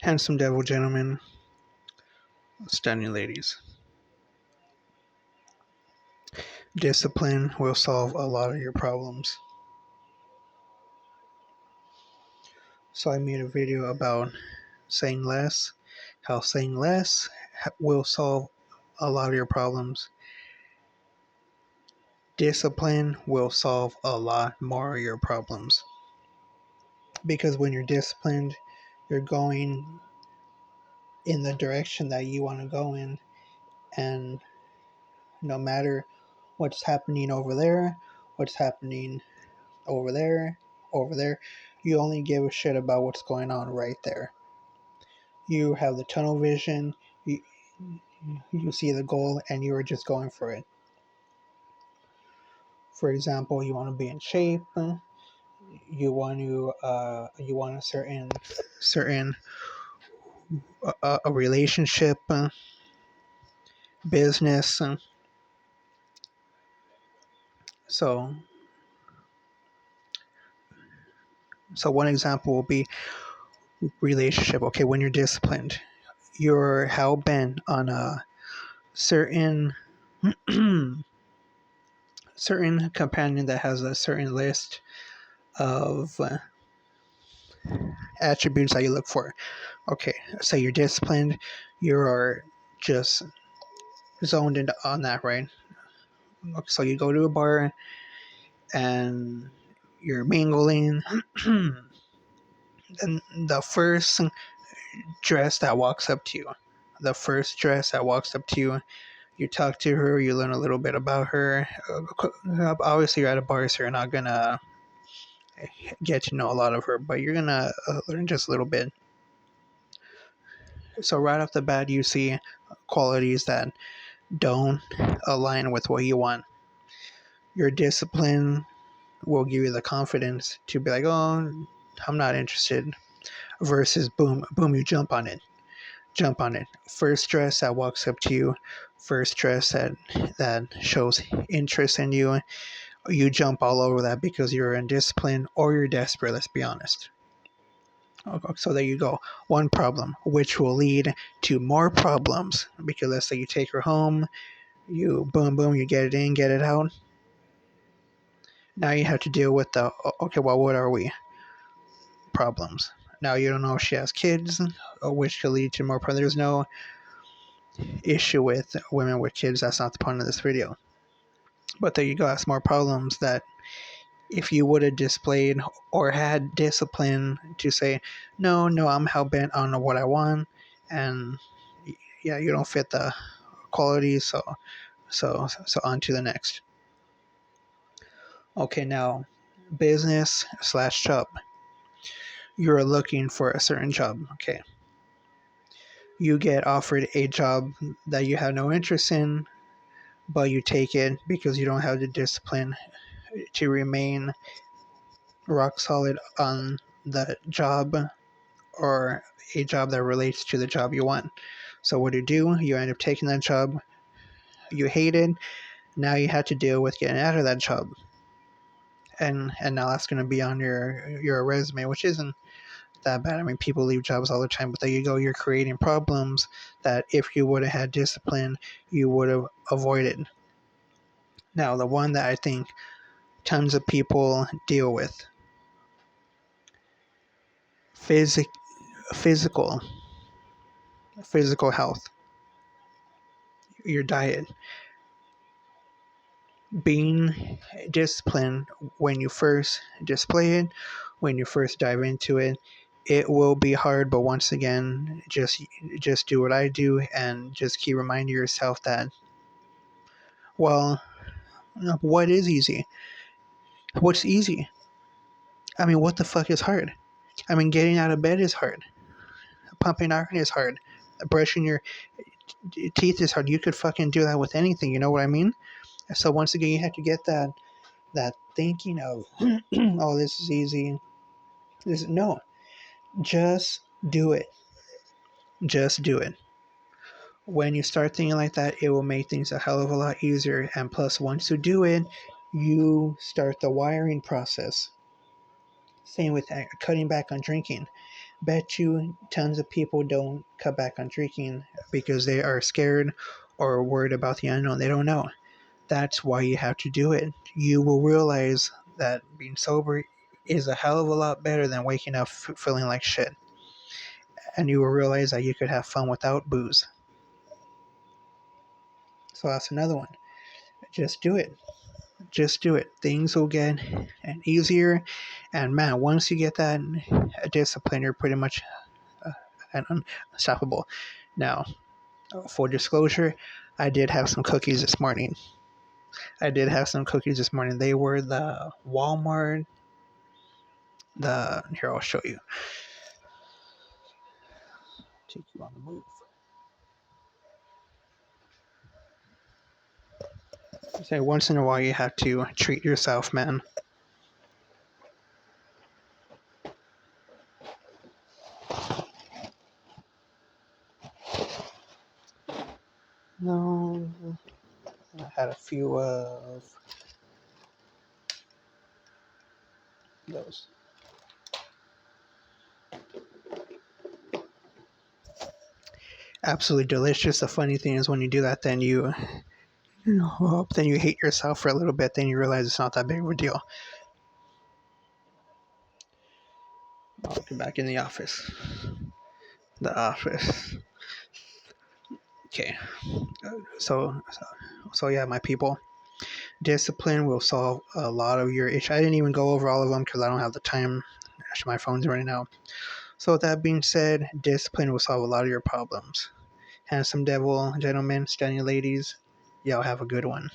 Handsome devil gentlemen, stunning ladies. Discipline will solve a lot of your problems. So I made a video about saying less, how saying less will solve a lot of your problems. Discipline will solve a lot more of your problems. Because when you're disciplined, you're going in the direction that you want to go in, and no matter what's happening over there, what's happening over there, over there, you only give a shit about what's going on right there. You have the tunnel vision, you see the goal, and you are just going for it. For example, you want to be in shape, you want a certain a relationship, business. So so one example will be relationship. Okay, when you're disciplined, you're hell bent on a certain certain companion that has a certain list of attributes that you look for. Okay, say you're disciplined, you are just zoned in on that, right? So you go to a bar and you're mingling, and the first dress that walks up to you, the first dress that walks up to you, you talk to her, you learn a little bit about her. Obviously, you're at a bar, so you're not gonna get to know a lot of her, but you're gonna learn just a little bit. So right off the bat, you see qualities that don't align with what you want. Your discipline will give you the confidence to be like, oh, I'm not interested. Versus boom, boom, you jump on it. Jump on it. First dress that walks up to you, first dress that shows interest in you, you jump all over that because you're indisciplined or you're desperate, let's be honest. Okay, so there you go. One problem, which will lead to more problems. Because let's say you take her home, you boom, boom, you get it in, get it out. Now you have to deal with the, okay, well, what are we? Problems. Now you don't know if she has kids, which could lead to more problems. There's no issue with women with kids. That's not the point of this video. But there you go. That's more problems that if you would have displayed or had discipline to say, no, no, I'm hell bent on what I want, and yeah, you don't fit the quality, so on to the next. Okay, now business slash job. You're looking for a certain job. Okay, you get offered a job that you have no interest in, but you take it because you don't have the discipline to remain rock solid on the job or a job that relates to the job you want. So what do? You end up taking that job you hated. Now you have to deal with getting out of that job, and now that's going to be on your resume, which isn't that bad. I mean, people leave jobs all the time, but there you go. You're creating problems that if you would have had discipline, you would have avoided. Now, the one that I think tons of people deal with, physic, physical, physical health, your diet. Being disciplined when you first display it, when you first dive into it, it will be hard. But once again, just do what I do and just keep reminding yourself that, well, what is easy? What's easy? I mean, what the fuck is hard? I mean, getting out of bed is hard. Pumping iron is hard. Brushing your teeth is hard. You could fucking do that with anything. You know what I mean? So once again, you have to get that thinking of, oh, this is easy. No, just do it. Just do it. When you start thinking like that, it will make things a hell of a lot easier. And plus, once you do it, you start the wiring process. Same with cutting back on drinking. Bet you tons of people don't cut back on drinking because they are scared or worried about the unknown. They don't know. That's why you have to do it. You will realize that being sober is a hell of a lot better than waking up feeling like shit. And you will realize that you could have fun without booze. So that's another one. Just do it. Just do it. Things will get easier. And man, once you get that discipline, you're pretty much unstoppable. Now, full disclosure, I did have some cookies this morning. They were the Walmart. Here, I'll show you. Take you on the move. Say once in a while you have to treat yourself, man. No, I had a few of those. Absolutely delicious. The funny thing is when you do that, then you hate yourself for a little bit. Then you realize it's not that big of a deal. I'll get back in the office. The office. Okay. So yeah, my people. Discipline will solve a lot of your issues. I didn't even go over all of them because I don't have the time. Actually, my phone's running out. So with that being said, discipline will solve a lot of your problems. Handsome devil, gentlemen, stunning ladies, y'all have a good one.